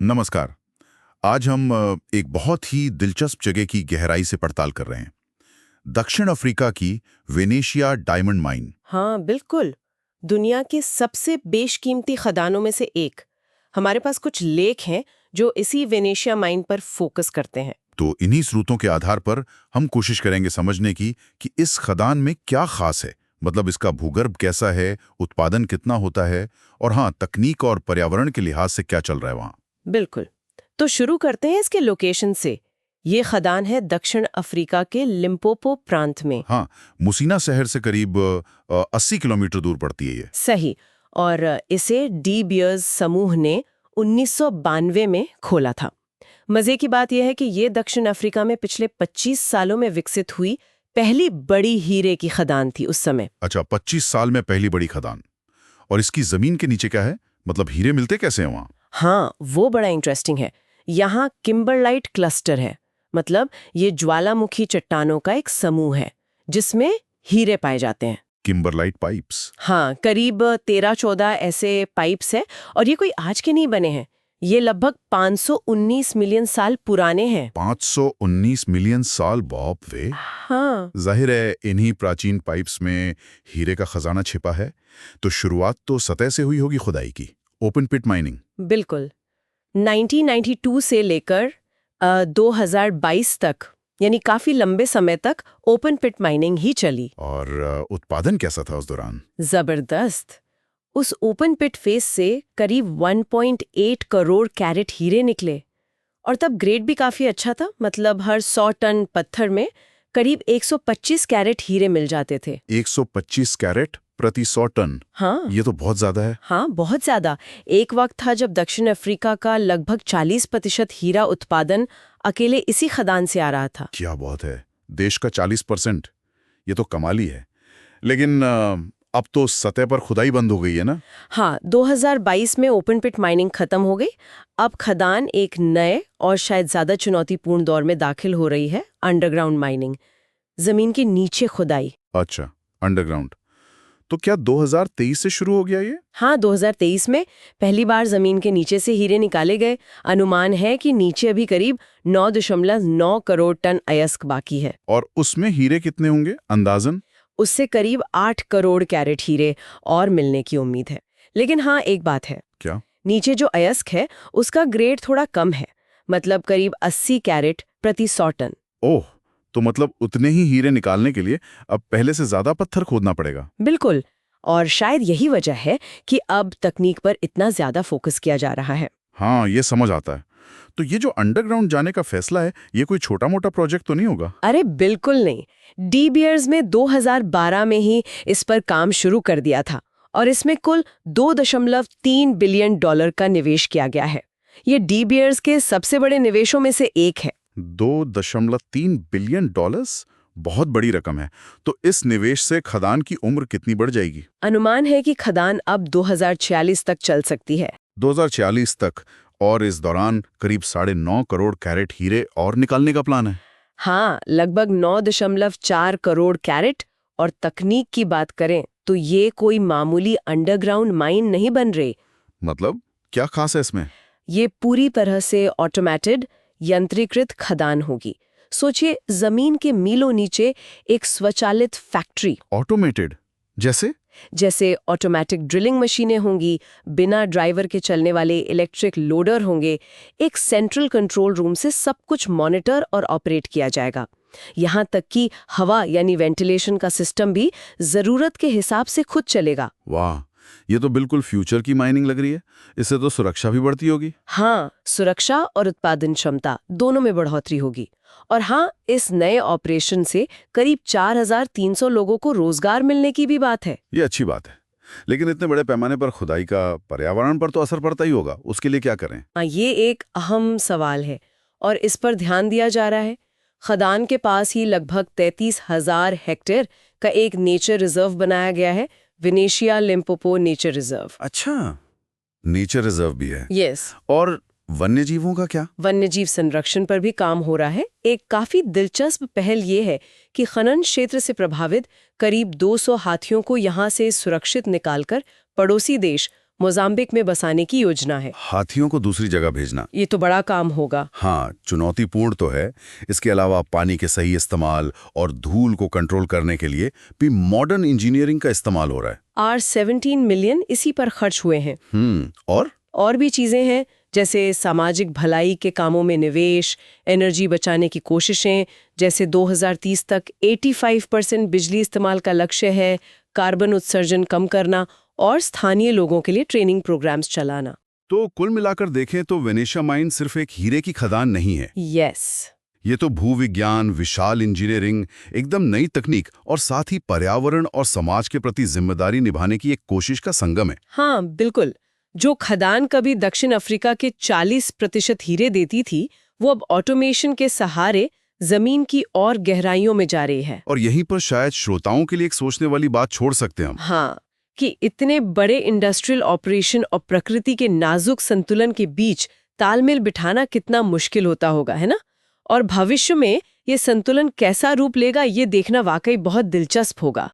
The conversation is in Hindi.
नमस्कार। आज हम एक बहुत ही दिलचस्प जगह की गहराई से पड़ताल कर रहे हैं। दक्षिण अफ्रीका की वेनेशिया डायमंड माइन। हाँ बिल्कुल। दुनिया की सबसे बेशकीमती खदानों में से एक। हमारे पास कुछ लेख हैं जो इसी वेनेशिया माइन पर फोकस करते हैं। तो इन्हीं स्रोतों के आधार पर हम कोशिश करेंगे समझने की कि इस खदान में क्या खास है। मतलब इसका भूगर्भ कैसा है, उत्पादन कितना होता है, और हाँ, तकनीक और पर्यावरण के लिहाज से क्या चल रहा है वहाँ। बिल्कुल। तो शुरू करते हैं इसके लोकेशन से। ये खदान है दक्षिण अफ्रीका के लिम्पोपो प्रांत में। हाँ, मुसीना शहर से करीब 80 किलोमीटर दूर पड़ती है ये। सही। और इसे डी बियर्स समूह ने 1992 में खोला था। मजे की बात यह है कि ये दक्षिण अफ्रीका में पिछले 25 सालों में विकसित हुई पहली बड़ी हीरे की खदान थी उस समय। अच्छा, 25 साल में पहली बड़ी खदान। और इसकी जमीन के नीचे क्या है? मतलब हीरे मिलते कैसे हैं वहाँ? हाँ, वो बड़ा इंटरेस्टिंग है। यहाँ किम्बरलाइट क्लस्टर है। मतलब ये ज्वालामुखी चट्टानों का एक समूह है जिसमें हीरे पाए जाते हैं। Kimberlite pipes. हाँ, करीब 13-14 ऐसे पाइप्स हैं और ये कोई आज के नहीं बने हैं। ये लगभग 519 मिलियन साल पुराने हैं। 519 मिलियन साल, बाप रे। हाँ जाहिर है इन्हीं प्राचीन पाइप्स में हीरे का खजाना छिपा है। तो शुरुआत तो सतह से हुई होगी खुदाई की, ओपन पिट माइनिंग। बिल्कुल। 1992 से लेकर 2022 तक, यानी काफी लंबे समय तक ओपन पिट माइनिंग ही चली। और उत्पादन कैसा था उस दौरान? जबरदस्त। उस ओपन पिट फेस से करीब 1.8 करोड़ कैरेट हीरे निकले। और तब ग्रेड भी काफी अच्छा था। मतलब हर 100 टन पत्थर में करीब 125 कैरेट हीरे मिल जाते थे। 125 कैरेट प्रति 100 टन। हाँ ये तो बहुत ज्यादा है। हाँ, बहुत ज्यादा। एक वक्त था जब दक्षिण अफ्रीका का लगभग 40% हीरा उत्पादन अकेले इसी खदान से आ रहा था। क्या बात है, देश का 40%। ये तो कमाल ही है। लेकिन अब तो सतह पर खुदाई बंद हो गई है ना? हाँ, 2022 में ओपन पिट माइनिंग खत्म हो गई। अब खदान एक नए और शायद ज्यादा चुनौतीपूर्ण दौर में दाखिल हो रही है, अंडरग्राउंड माइनिंग, जमीन के नीचे खुदाई। अच्छा, अंडरग्राउंड। तो क्या 2023 से शुरू हो गया ये? हाँ, 2023 में पहली बार जमीन के नीचे से हीरे निकाले गए। अनुमान है कि नीचे अभी करीब 9.9 करोड़ टन अयस्क बाकी है। और उसमें हीरे कितने होंगे अंदाजन? उससे करीब 8 करोड़ कैरेट हीरे और मिलने की उम्मीद है। लेकिन हाँ, एक बात है। क्या? नीचे जो अयस्क है उसका ग्रेड थोड़ा कम है। मतलब करीब 80 कैरेट प्रति 100 टन। ओह, तो मतलब उतने ही हीरे निकालने के लिए अब पहले से ज्यादा पत्थर खोदना पड़ेगा। बिल्कुल। और शायद यही वजह है कि अब तकनीक पर इतना ज्यादा फोकस किया जा रहा है। हाँ, ये समझ आता है। तो ये जो अंडरग्राउंड जाने का फैसला है, ये कोई छोटा मोटा प्रोजेक्ट तो नहीं होगा? अरे बिल्कुल नहीं। डी बियर्स में 2012 में ही इस पर काम शुरू कर दिया था और इसमें कुल $2.3 बिलियन का निवेश किया गया है। ये डी बियर्स के सबसे बड़े निवेशों में से एक है। $2.3 बिलियन? बहुत बड़ी रकम है। तो इस निवेश से खदान की उम्र कितनी बढ़ जाएगी? अनुमान है कि खदान अब 2046 तक चल सकती है। 2046 तक? और इस दौरान करीब 9.5 करोड़ कैरेट हीरे और निकालने का प्लान है? हाँ, लगभग 9.4 करोड़ कैरेट। और तकनीक की बात करें तो ये कोई मामूली अंडरग्राउंड माइन नहीं बन रही। मतलब क्या खास है इसमें? ये पूरी तरह से ऑटोमेटेड, यंत्रीकृत खदान होगी। सोचिए, जमीन के मीलों नीचे एक स्वचालित फैक्ट्री। ऑटोमेटेड? जैसे ऑटोमेटिक ड्रिलिंग मशीनें होंगी, बिना ड्राइवर के चलने वाले इलेक्ट्रिक लोडर होंगे। एक सेंट्रल कंट्रोल रूम से सब कुछ मॉनिटर और ऑपरेट किया जाएगा। यहाँ तक कि हवा यानी वेंटिलेशन का सिस्टम भी जरूरत के हिसाब से खुद चलेगा। वाह, ये तो बिल्कुल फ्यूचर की माइनिंग लग रही है। इससे तो सुरक्षा भी बढ़ती होगी। हाँ, सुरक्षा और उत्पादन क्षमता दोनों में बढ़ोतरी होगी। और हाँ, इस नए ऑपरेशन से करीब 4,300 लोगों को रोजगार मिलने की भी बात है। ये अच्छी बात है। लेकिन इतने बड़े पैमाने पर खुदाई का पर्यावरण पर तो असर पड़ता ही होगा। उसके लिए क्या करें? हाँ, ये एक अहम सवाल है और इस पर ध्यान दिया जा रहा है। खदान के पास ही लगभग 33,000 हेक्टेयर का एक नेचर रिजर्व बनाया गया है, वेनेशिया लिम्पोपो नेचर रिजर्व। अच्छा, नेचर रिजर्व भी है। यस। और वन्य जीवों का क्या? वन्यजीव संरक्षण पर भी काम हो रहा है। एक काफी दिलचस्प पहल ये है कि खनन क्षेत्र से प्रभावित करीब 200 हाथियों को यहाँ से सुरक्षित निकालकर पड़ोसी देश मोजाम्बिक में बसाने की योजना है। हाथियों को दूसरी जगह भेजना, ये तो बड़ा काम होगा। हाँ, चुनौतीपूर्ण तो है। इसके अलावा पानी के सही इस्तेमाल और धूल को कंट्रोल करने के लिए भी मॉडर्न इंजीनियरिंग का इस्तेमाल हो रहा है। R17 मिलियन इसी पर खर्च हुए हैं। और भी चीजें हैं, जैसे सामाजिक भलाई के कामों में निवेश, एनर्जी बचाने की कोशिशें, जैसे 2030 तक 85% बिजली इस्तेमाल का लक्ष्य है, कार्बन उत्सर्जन कम करना और स्थानीय लोगों के लिए ट्रेनिंग प्रोग्राम्स चलाना। तो कुल मिलाकर देखें तो वेनेशिया माइन सिर्फ एक हीरे की खदान नहीं है। यस, ये तो भूविज्ञान, विशाल इंजीनियरिंग, एकदम नई तकनीक और साथ ही पर्यावरण और समाज के प्रति जिम्मेदारी निभाने की एक कोशिश का संगम है। हाँ बिल्कुल। जो खदान कभी दक्षिण अफ्रीका के 40% हीरे देती थी, वो अब ऑटोमेशन के सहारे जमीन की और गहराइयों में जा रही है। और यहीं पर शायद श्रोताओं के लिए एक सोचने वाली बात छोड़ सकते हैं हम। हाँ, कि इतने बड़े इंडस्ट्रियल ऑपरेशन और प्रकृति के नाजुक संतुलन के बीच तालमेल बिठाना कितना मुश्किल होता होगा, है ना? और भविष्य में ये संतुलन कैसा रूप लेगा, ये देखना वाकई बहुत दिलचस्प होगा।